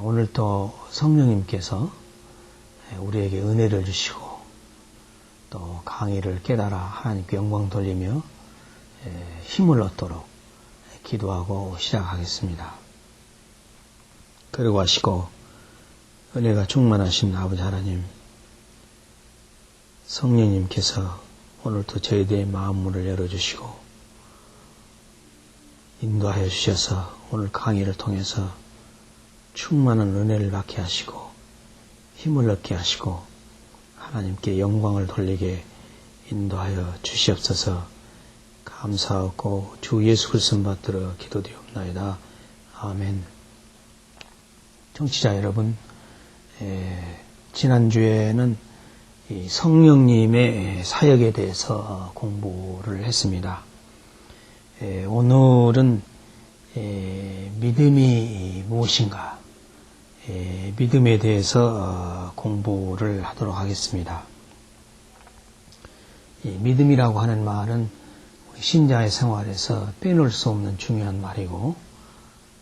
오늘 또 성령님께서 우리에게 은혜를 주시고 또 강의를 깨달아 하나님께 영광 돌리며 힘을 얻도록 기도하고 시작하겠습니다. 그러고 하시고 은혜가 충만하신 아버지 하나님, 성령님께서 오늘도 저희들의 마음문을 열어주시고 인도하여 주셔서 오늘 강의를 통해서 충만한 은혜를 받게 하시고 힘을 얻게 하시고 하나님께 영광을 돌리게 인도하여 주시옵소서. 감사하고 주 예수 그리스도 받들어 기도드리옵나이다. 아멘. 청취자 여러분, 지난주에는 이 성령님의 사역에 대해서 공부를 했습니다. 오늘은 믿음이 무엇인가, 믿음에 대해서 공부를 하도록 하겠습니다. 믿음이라고 하는 말은 신자의 생활에서 빼놓을 수 없는 중요한 말이고,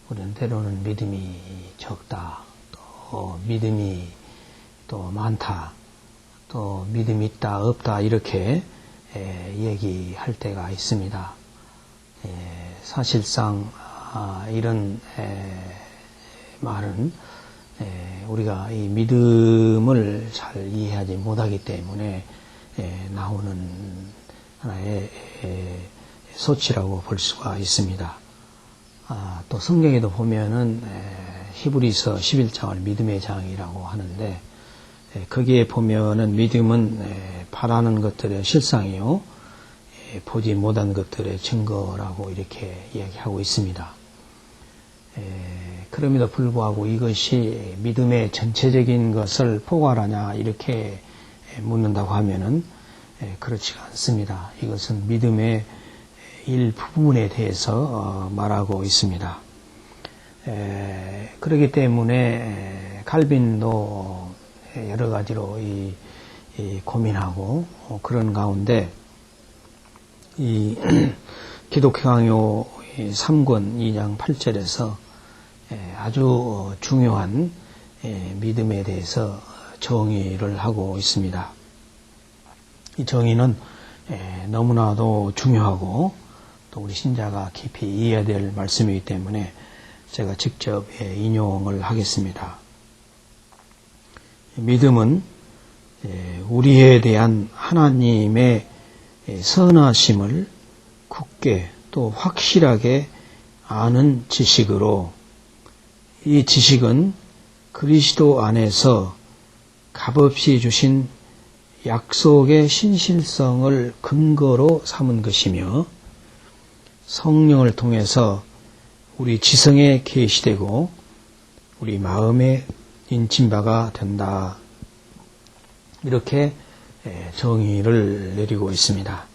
우리는 때로는 믿음이 적다, 또 믿음이 또 많다, 또 믿음이 있다 없다 이렇게 얘기할 때가 있습니다. 사실상 이런 말은 우리가 이 믿음을 잘 이해하지 못하기 때문에 나오는 하나의 소치라고 볼 수가 있습니다. 또 성경에도 보면은 히브리서 11장을 믿음의 장이라고 하는데, 거기에 보면은 믿음은 바라는 것들의 실상이요 보지 못한 것들의 증거라고 이렇게 이야기하고 있습니다. 그럼에도 불구하고 이것이 믿음의 전체적인 것을 포괄하냐 이렇게 묻는다고 하면은 그렇지가 않습니다. 이것은 믿음의 일부분에 대해서 말하고 있습니다. 그렇기 때문에 칼빈도 여러 가지로 고민하고 그런 가운데 이 기독교 강요 3권 2장 8절에서 아주 중요한 믿음에 대해서 정의를 하고 있습니다. 이 정의는 너무나도 중요하고 또 우리 신자가 깊이 이해해야 될 말씀이기 때문에 제가 직접 인용을 하겠습니다. 믿음은 우리에 대한 하나님의 선하심을 굳게 또 확실하게 아는 지식으로, 이 지식은 그리스도 안에서 값없이 주신 약속의 신실성을 근거로 삼은 것이며 성령을 통해서 우리 지성에 계시되고 우리 마음에 인침바가 된다. 이렇게 정의를 내리고 있습니다.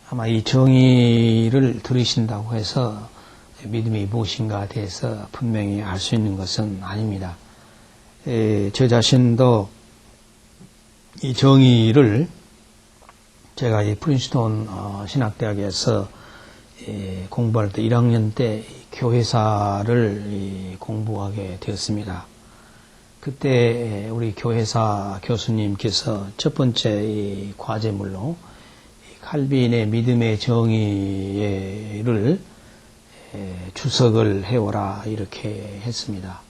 아마 이 정의를 들으신다고 해서 믿음이 무엇인가에 대해서 분명히 알 수 있는 것은 아닙니다. 저 자신도 이 정의를 제가 이 프린스톤 신학대학에서 공부할 때 1학년 때 교회사를 공부하게 되었습니다. 그때 우리 교회사 교수님께서 첫 번째 이 과제물로 칼빈의 믿음의 정의를 주석을 해오라 이렇게 했습니다.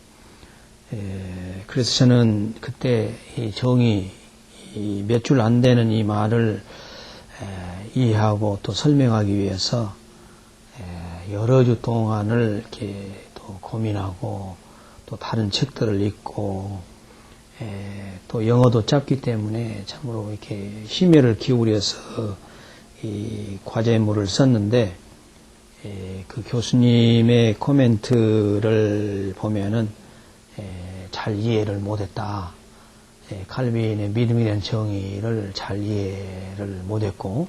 그래서 저는 그때 이 정의, 몇 줄 안 되는 이 말을 이해하고 또 설명하기 위해서 여러 주 동안을 이렇게 또 고민하고 또 다른 책들을 읽고 또 영어도 짧기 때문에 참으로 이렇게 심혈을 기울여서 이 과제물을 썼는데, 그 교수님의 코멘트를 보면은 잘 이해를 못했다. 칼빈의 믿음이라는 정의를 잘 이해를 못했고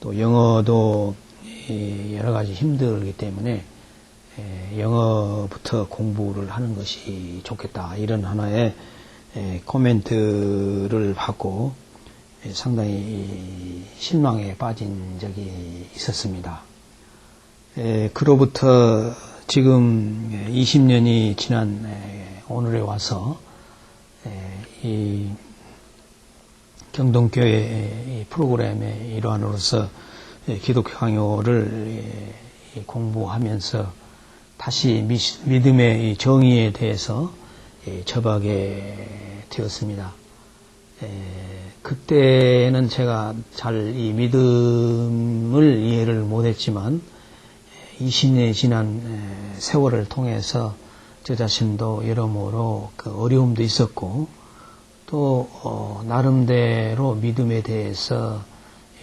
또 영어도 여러 가지 힘들기 때문에 영어부터 공부를 하는 것이 좋겠다. 이런 하나의 코멘트를 받고 상당히 실망에 빠진 적이 있었습니다. 그로부터 지금 20년이 지난 오늘에 와서 이 경동교회 이 프로그램의 일환으로서 기독교 강요를 공부하면서 다시 믿음의 정의에 대해서 접하게 되었습니다. 그때는 제가 잘 이 믿음을 이해를 못했지만 20년이 지난 세월을 통해서 저 자신도 여러모로 그 어려움도 있었고 또 나름대로 믿음에 대해서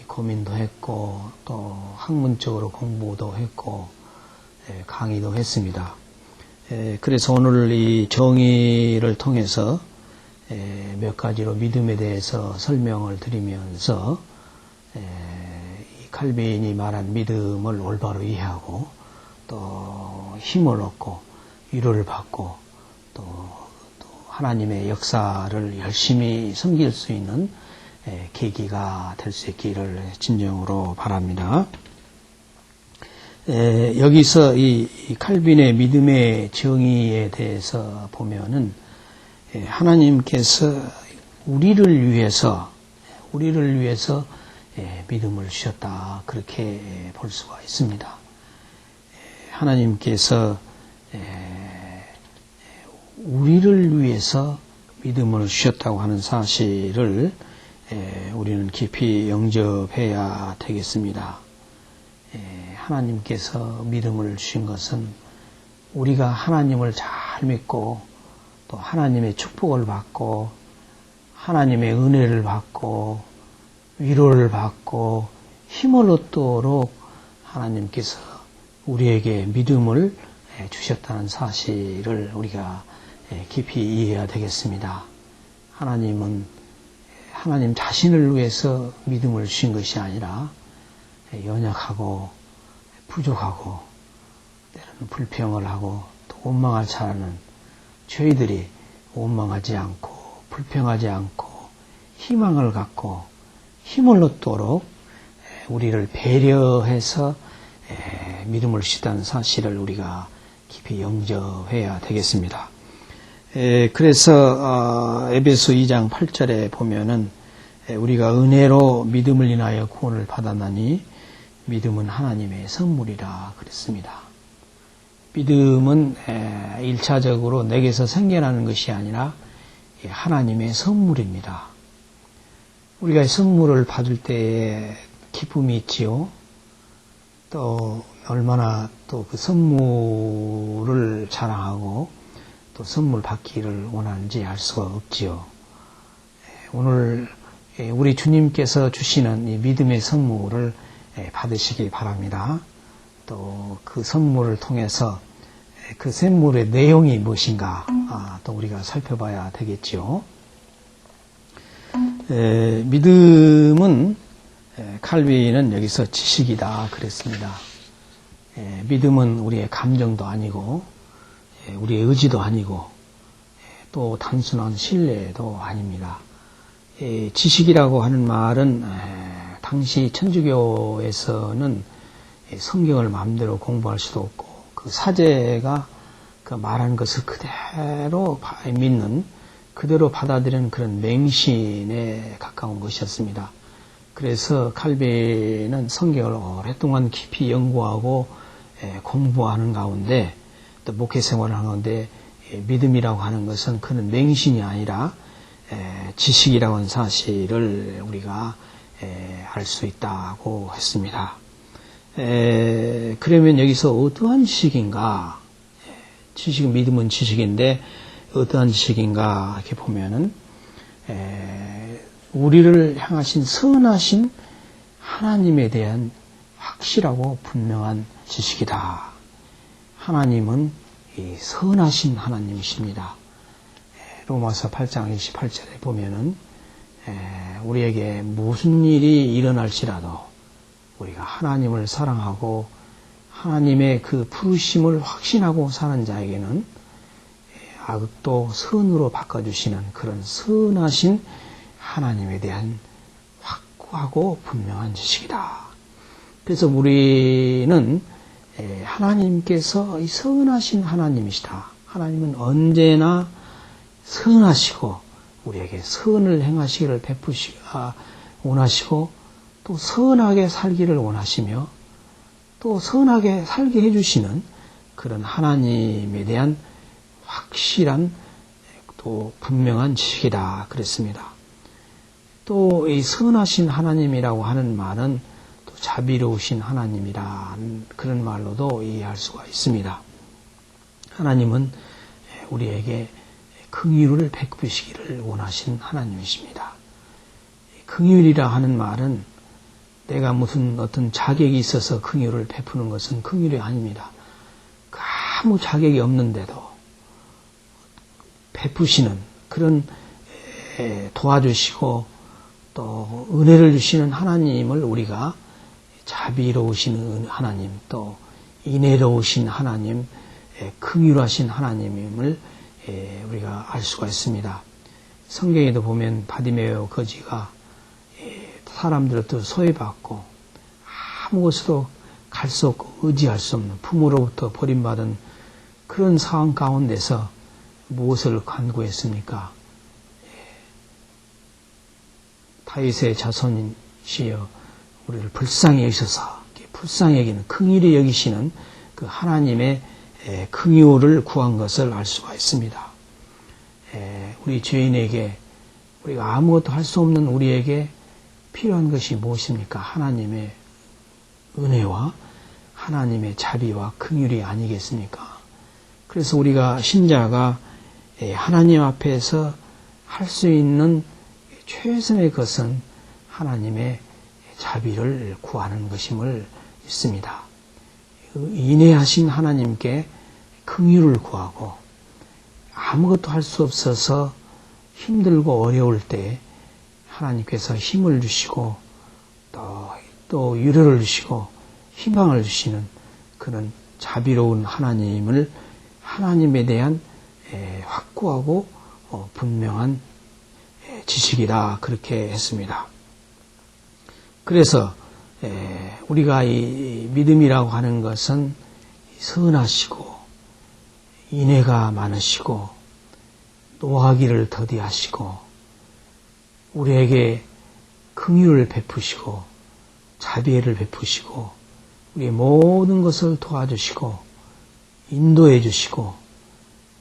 고민도 했고 또 학문적으로 공부도 했고 강의도 했습니다. 그래서 오늘 이 정의를 통해서 몇 가지로 믿음에 대해서 설명을 드리면서 이 칼빈이 말한 믿음을 올바로 이해하고 또 힘을 얻고 위로를 받고 또 하나님의 역사를 열심히 섬길 수 있는 계기가 될 수 있기를 진정으로 바랍니다. 여기서 이 칼빈의 믿음의 정의에 대해서 보면은 하나님께서 우리를 위해서 믿음을 주셨다 그렇게 볼 수가 있습니다. 하나님께서 우리를 위해서 믿음을 주셨다고 하는 사실을 우리는 깊이 영접해야 되겠습니다. 하나님께서 믿음을 주신 것은 우리가 하나님을 잘 믿고 또 하나님의 축복을 받고 하나님의 은혜를 받고 위로를 받고 힘을 얻도록 하나님께서 우리에게 믿음을 주셨다는 사실을 우리가 깊이 이해해야 되겠습니다. 하나님은 하나님 자신을 위해서 믿음을 주신 것이 아니라 연약하고 부족하고 때로는 불평을 하고 또 원망할 자라는 저희들이 원망하지 않고 불평하지 않고 희망을 갖고 힘을 얻도록 우리를 배려해서 믿음을 주시다는 사실을 우리가 깊이 영접해야 되겠습니다. 그래서 에베소 2장 8절에 보면은 우리가 은혜로 믿음을 인하여 구원을 받았나니 믿음은 하나님의 선물이라 그랬습니다. 믿음은 1차적으로 내게서 생겨나는 것이 아니라 하나님의 선물입니다. 우리가 선물을 받을 때에 기쁨이 있지요. 또 얼마나 또 그 선물을 자랑하고 또 선물 받기를 원하는지 알 수가 없지요. 오늘 우리 주님께서 주시는 이 믿음의 선물을 받으시기 바랍니다. 또 그 선물을 통해서 그 선물의 내용이 무엇인가 또 우리가 살펴봐야 되겠지요. 믿음은 칼빈은 여기서 지식이다 그랬습니다. 믿음은 우리의 감정도 아니고 우리의 의지도 아니고 또 단순한 신뢰도 아닙니다. 지식이라고 하는 말은 당시 천주교에서는 성경을 마음대로 공부할 수도 없고 그 사제가 그 말한 것을 그대로 믿는 그대로 받아들이는 그런 맹신에 가까운 것이었습니다. 그래서 칼빈은 성경을 오랫동안 깊이 연구하고 공부하는 가운데 또 목회 생활을 하는 가운데 믿음이라고 하는 것은 그는 맹신이 아니라 지식이라고 하는 사실을 우리가 알 수 있다고 했습니다. 그러면 여기서 어떠한 지식인가? 지식은 믿음은 지식인데 어떠한 지식인가 이렇게 보면은 우리를 향하신 선하신 하나님에 대한 확실하고 분명한 지식이다. 하나님은 이 선하신 하나님이십니다. 로마서 8장 28절에 보면은 우리에게 무슨 일이 일어날지라도 우리가 하나님을 사랑하고 하나님의 그 부르심을 확신하고 사는 자에게는 악도 선으로 바꿔주시는 그런 선하신 하나님에 대한 확고하고 분명한 지식이다. 그래서 우리는 하나님께서 이 선하신 하나님이시다. 하나님은 언제나 선하시고 우리에게 선을 행하시기를 원하시고 또 선하게 살기를 원하시며 또 선하게 살게 해주시는 그런 하나님에 대한 확실한 또 분명한 지식이다 그랬습니다. 또 이 선하신 하나님이라고 하는 말은 또 자비로우신 하나님이라는 그런 말로도 이해할 수가 있습니다. 하나님은 우리에게 긍휼을 베푸시기를 원하신 하나님이십니다. 긍휼이라 하는 말은 내가 무슨 어떤 자격이 있어서 긍휼을 베푸는 것은 긍휼이 아닙니다. 아무 자격이 없는데도 베푸시는 그런 도와주시고 또 은혜를 주시는 하나님을 우리가 자비로우신 하나님 또 인애로우신 하나님 긍휼하신 하나님임을 우리가 알 수가 있습니다. 성경에도 보면 바디메오 거지가 사람들로부터 소외받고 아무것으로 갈 수 없고 의지할 수 없는 부모로부터 버림받은 그런 상황 가운데서 무엇을 간구했습니까? 다윗의 자손이시여 우리를 불쌍히 여기셔서 불쌍히 여기는 긍휼히 여기시는 그 하나님의 긍휼을 구한 것을 알 수가 있습니다. 우리 죄인에게 우리가 아무것도 할 수 없는 우리에게 필요한 것이 무엇입니까? 하나님의 은혜와 하나님의 자비와 긍휼이 아니겠습니까? 그래서 우리가 신자가 하나님 앞에서 할 수 있는 최선의 것은 하나님의 자비를 구하는 것임을 믿습니다. 인애하신 하나님께 긍휼을 구하고 아무것도 할 수 없어서 힘들고 어려울 때 하나님께서 힘을 주시고 또 위로를 주시고 희망을 주시는 그런 자비로운 하나님에 대한 확고하고 분명한 지식이다 그렇게 했습니다. 그래서 우리가 이 믿음이라고 하는 것은 선하시고 인애가 많으시고 노하기를 더디하시고 우리에게 긍휼을 베푸시고 자비를 베푸시고 우리의 모든 것을 도와주시고 인도해 주시고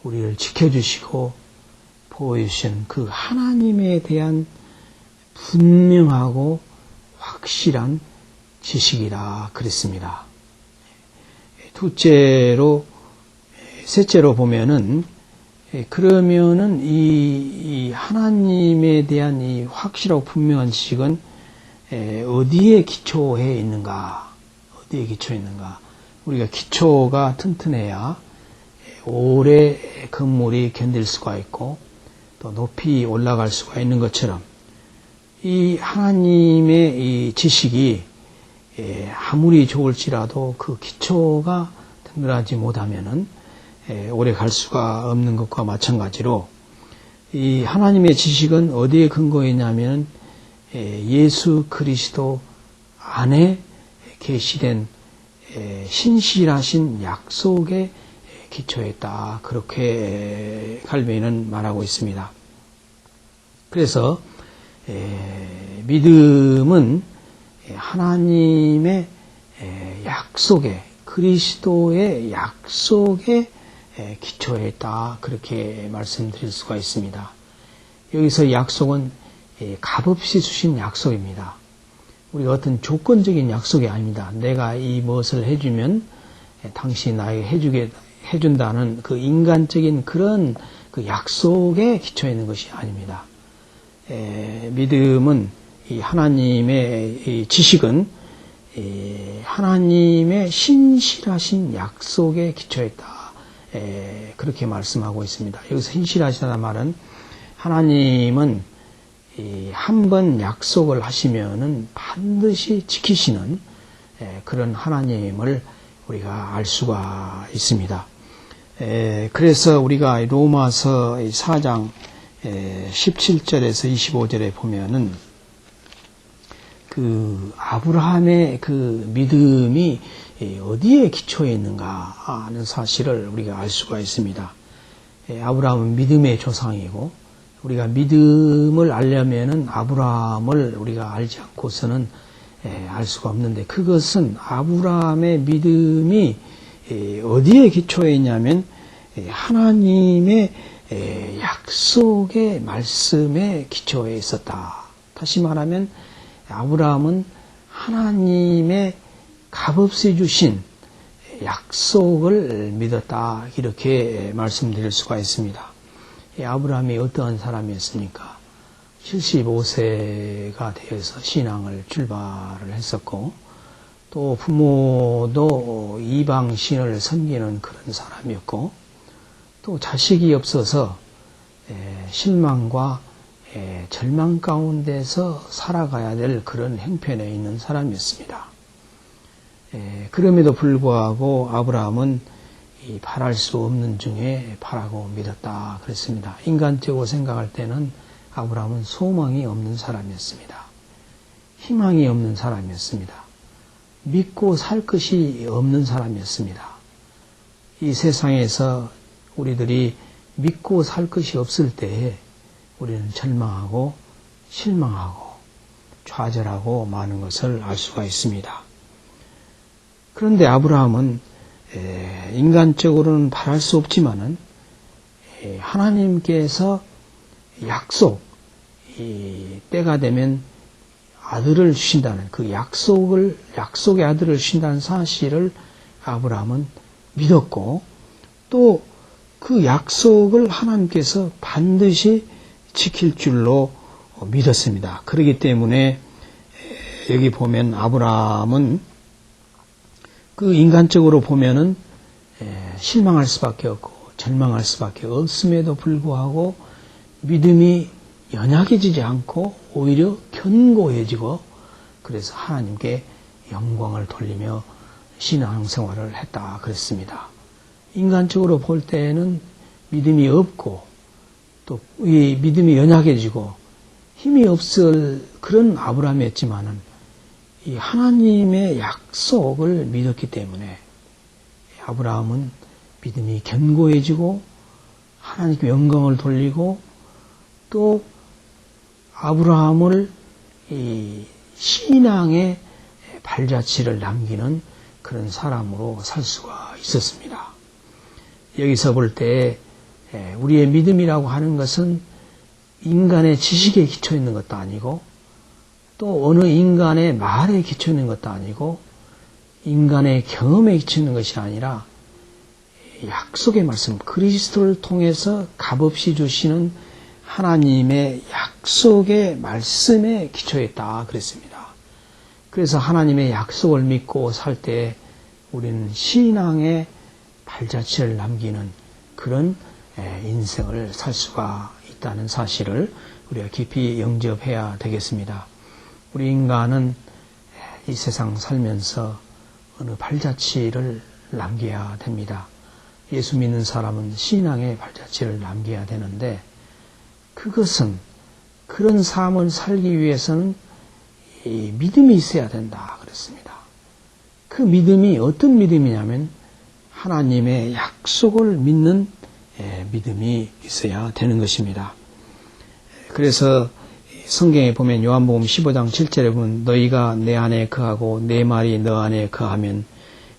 우리를 지켜주시고 보호해 주시는 그 하나님에 대한 분명하고 확실한 지식이라 그랬습니다. 셋째로 보면은 그러면은 이 하나님에 대한 이 확실하고 분명한 지식은 어디에 기초해 있는가? 어디에 기초해 있는가? 우리가 기초가 튼튼해야 오래 건물이 견딜 수가 있고 또 높이 올라갈 수가 있는 것처럼 이 하나님의 이 지식이 아무리 좋을지라도 그 기초가 든든하지 못하면은 오래 갈 수가 없는 것과 마찬가지로 이 하나님의 지식은 어디에 근거해 있냐면 예수 그리스도 안에 계시된 신실하신 약속에 기초했다. 그렇게 갈매인은 말하고 있습니다. 그래서 믿음은 하나님의 약속에 그리스도의 약속에 기초해 있다. 그렇게 말씀드릴 수가 있습니다. 여기서 약속은 값없이 주신 약속입니다. 우리가 어떤 조건적인 약속이 아닙니다. 내가 이 무엇을 해주면 당신이 나에게 해준다는 그 인간적인 그런 그 약속에 기초해 있는 것이 아닙니다. 믿음은 이 하나님의 이 지식은 하나님의 신실하신 약속에 기초했다. 그렇게 말씀하고 있습니다. 여기서 신실하시다는 말은 하나님은 한 번 약속을 하시면은 반드시 지키시는 그런 하나님을 우리가 알 수가 있습니다. 그래서 우리가 로마서 4장 17절에서 25절에 보면은 그 아브라함의 그 믿음이 어디에 기초해 있는가 하는 사실을 우리가 알 수가 있습니다. 아브라함은 믿음의 조상이고 우리가 믿음을 알려면은 아브라함을 우리가 알지 않고서는 알 수가 없는데 그것은 아브라함의 믿음이 어디에 기초해 있냐면 하나님의 약속의 말씀에 기초해 있었다. 다시 말하면 아브라함은 하나님의 값없이 주신 약속을 믿었다. 이렇게 말씀드릴 수가 있습니다. 아브라함이 어떠한 사람이었습니까? 75세가 되어서 신앙을 출발을 했었고 또 부모도 이방 신을 섬기는 그런 사람이었고 또 자식이 없어서 실망과 절망 가운데서 살아가야 될 그런 형편에 있는 사람이었습니다. 그럼에도 불구하고 아브라함은 바랄 수 없는 중에 바라고 믿었다 그랬습니다. 인간적으로 생각할 때는 아브라함은 소망이 없는 사람이었습니다. 희망이 없는 사람이었습니다. 믿고 살 것이 없는 사람이었습니다. 이 세상에서 우리들이 믿고 살 것이 없을 때에 우리는 절망하고 실망하고 좌절하고 많은 것을 알 수가 있습니다. 그런데 아브라함은 인간적으로는 바랄 수 없지만은 하나님께서 약속, 때가 되면 아들을 주신다는 그 약속의 아들을 주신다는 사실을 아브라함은 믿었고 또 그 약속을 하나님께서 반드시 지킬 줄로 믿었습니다. 그렇기 때문에 여기 보면 아브라함은 그 인간적으로 보면은 실망할 수밖에 없고 절망할 수밖에 없음에도 불구하고 믿음이 연약해지지 않고 오히려 견고해지고 그래서 하나님께 영광을 돌리며 신앙생활을 했다 그랬습니다. 인간적으로 볼 때는 믿음이 없고 또 이 믿음이 연약해지고 힘이 없을 그런 아브라함이었지만은 이 하나님의 약속을 믿었기 때문에 아브라함은 믿음이 견고해지고 하나님께 영광을 돌리고 또 아브라함을 이 신앙의 발자취를 남기는 그런 사람으로 살 수가 있었습니다. 여기서 볼 때 우리의 믿음이라고 하는 것은 인간의 지식에 기초 있는 것도 아니고 또 어느 인간의 말에 기초 있는 것도 아니고 인간의 경험에 기초 있는 것이 아니라 약속의 말씀, 그리스도를 통해서 값없이 주시는 하나님의 약속의 말씀에 기초해 있다 그랬습니다. 그래서 하나님의 약속을 믿고 살 때 우리는 신앙의 발자취를 남기는 그런 인생을 살 수가 있다는 사실을 우리가 깊이 영접해야 되겠습니다. 우리 인간은 이 세상 살면서 어느 발자취를 남겨야 됩니다. 예수 믿는 사람은 신앙의 발자취를 남겨야 되는데 그것은 그런 삶을 살기 위해서는 이 믿음이 있어야 된다 그랬습니다. 그 믿음이 어떤 믿음이냐면 하나님의 약속을 믿는 믿음이 있어야 되는 것입니다. 그래서 성경에 보면 요한복음 15장 7절에 보면 너희가 내 안에 거하고 내 말이 너 안에 거하면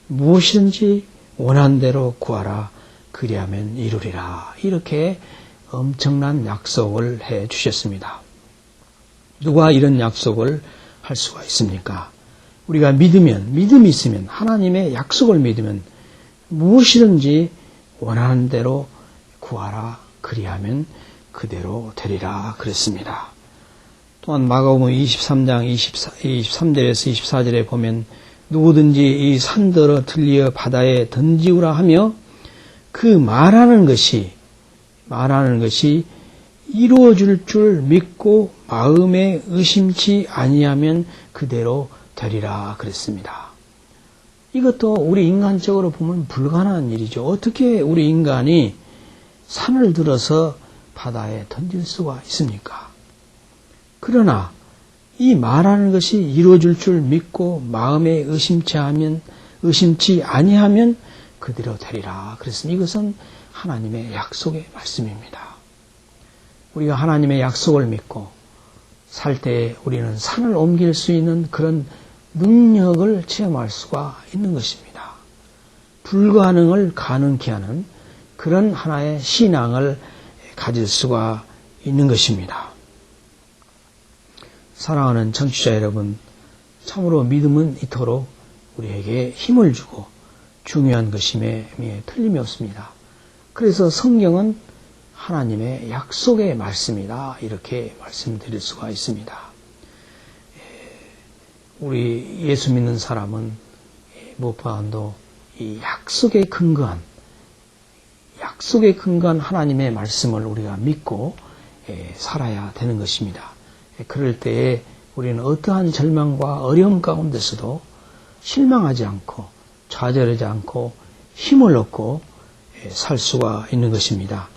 무엇이든지 원한 대로 구하라 그리하면 이루리라. 이렇게 엄청난 약속을 해 주셨습니다. 누가 이런 약속을 할 수가 있습니까? 우리가 믿음이 있으면 하나님의 약속을 믿으면 무엇이든지 원하는 대로 구하라 그리하면 그대로 되리라 그랬습니다. 또한 마가복음 23장 23절에서 24절에 보면 누구든지 이 산더러 들려 바다에 던지우라 하며 그 말하는 것이 이루어질 줄 믿고 마음에 의심치 아니하면 그대로 되리라 그랬습니다. 이것도 우리 인간적으로 보면 불가능한 일이죠. 어떻게 우리 인간이 산을 들어서 바다에 던질 수가 있습니까? 그러나 이 말하는 것이 이루어질 줄 믿고 마음에 의심치 아니하면 그대로 되리라. 그랬으니 이것은 하나님의 약속의 말씀입니다. 우리가 하나님의 약속을 믿고 살 때 우리는 산을 옮길 수 있는 그런 능력을 체험할 수가 있는 것입니다. 불가능을 가능케 하는 그런 하나의 신앙을 가질 수가 있는 것입니다. 사랑하는 청취자 여러분, 참으로 믿음은 이토록 우리에게 힘을 주고 중요한 것임에 틀림이 없습니다. 그래서 성경은 하나님의 약속의 말씀이다, 이렇게 말씀드릴 수가 있습니다. 우리 예수 믿는 사람은 무엇보다도 이 약속에 근거한 하나님의 말씀을 우리가 믿고 살아야 되는 것입니다. 그럴 때에 우리는 어떠한 절망과 어려움 가운데서도 실망하지 않고 좌절하지 않고 힘을 얻고 살 수가 있는 것입니다.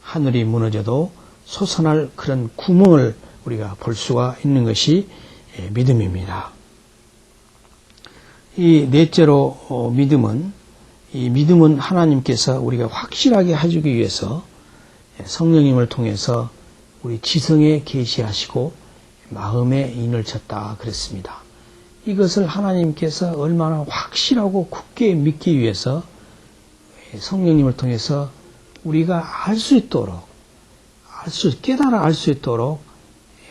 하늘이 무너져도 솟아날 그런 구멍을 우리가 볼 수가 있는 것이 믿음입니다. 이 넷째로 믿음은 하나님께서 우리가 확실하게 해주기 위해서 성령님을 통해서 우리 지성에 계시하시고 마음에 인을 쳤다 그랬습니다. 이것을 하나님께서 얼마나 확실하고 굳게 믿기 위해서 성령님을 통해서 우리가 알 수 있도록 깨달아 알 수 있도록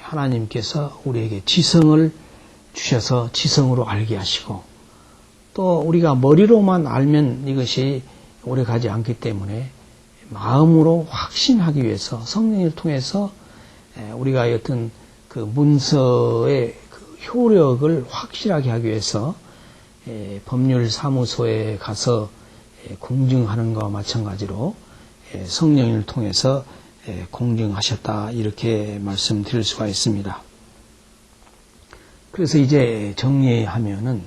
하나님께서 우리에게 지성을 주셔서 지성으로 알게 하시고, 또 우리가 머리로만 알면 이것이 오래가지 않기 때문에 마음으로 확신하기 위해서 성령을 통해서 우리가 어떤 그 문서의 그 효력을 확실하게 하기 위해서 법률사무소에 가서 공증하는 것과 마찬가지로 성령을 통해서 공증하셨다, 이렇게 말씀드릴 수가 있습니다. 그래서 이제 정리하면은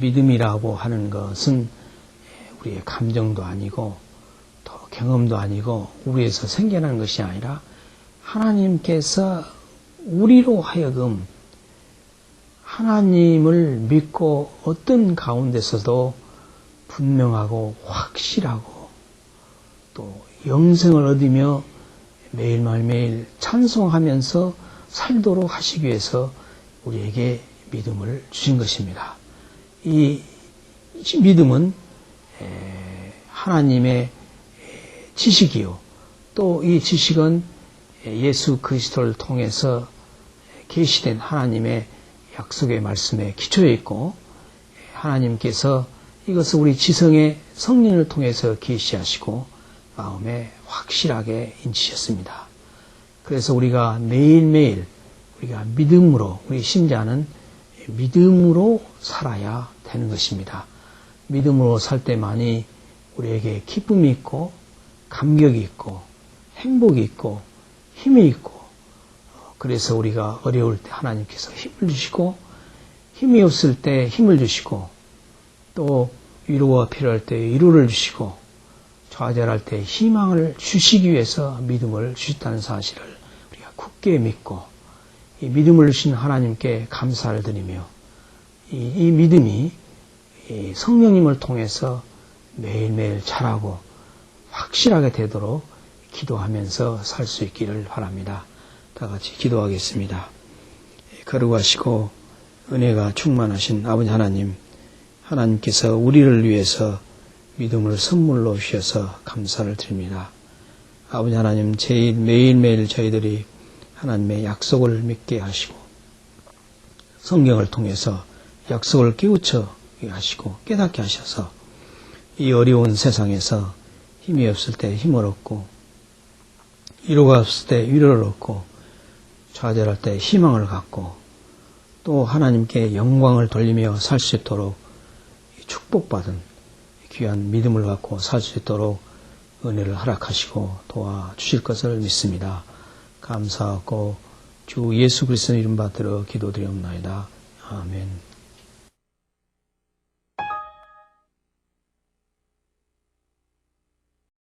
믿음이라고 하는 것은 우리의 감정도 아니고 또 경험도 아니고 우리에서 생겨나는 것이 아니라 하나님께서 우리로 하여금 하나님을 믿고 어떤 가운데서도 분명하고 확실하고 또 영생을 얻으며 매일 찬송하면서 살도록 하시기 위해서 우리에게 믿음을 주신 것입니다. 이 믿음은 하나님의 지식이요, 또 이 지식은 예수 그리스도를 통해서 계시된 하나님의 약속의 말씀에 기초해 있고, 하나님께서 이것을 우리 지성의 성령을 통해서 계시하시고 마음에 확실하게 인치셨습니다. 그래서 우리가 매일매일 우리가 믿음으로, 우리 신자는 믿음으로 살아야 되는 것입니다. 믿음으로 살 때만이 우리에게 기쁨이 있고 감격이 있고 행복이 있고 힘이 있고, 그래서 우리가 어려울 때 하나님께서 힘을 주시고, 힘이 없을 때 힘을 주시고, 또 위로가 필요할 때 위로를 주시고, 좌절할 때 희망을 주시기 위해서 믿음을 주셨다는 사실을 우리가 굳게 믿고, 이 믿음을 주신 하나님께 감사를 드리며, 이 믿음이 성령님을 통해서 매일매일 자라고 확실하게 되도록 기도하면서 살 수 있기를 바랍니다. 다 같이 기도하겠습니다. 거룩하시고 은혜가 충만하신 아버지 하나님, 하나님께서 우리를 위해서 믿음을 선물로 주셔서 감사를 드립니다. 아버지 하나님, 매일매일 저희들이 하나님의 약속을 믿게 하시고 성경을 통해서 약속을 깨우치게 하시고 깨닫게 하셔서 이 어려운 세상에서 힘이 없을 때 힘을 얻고, 위로가 없을 때 위로를 얻고, 좌절할 때 희망을 갖고, 또 하나님께 영광을 돌리며 살 수 있도록 축복받은 귀한 믿음을 갖고 살 수 있도록 은혜를 허락하시고 도와주실 것을 믿습니다. 감사하고 주 예수 그리스도 이름 받들어 기도드리옵나이다. 아멘.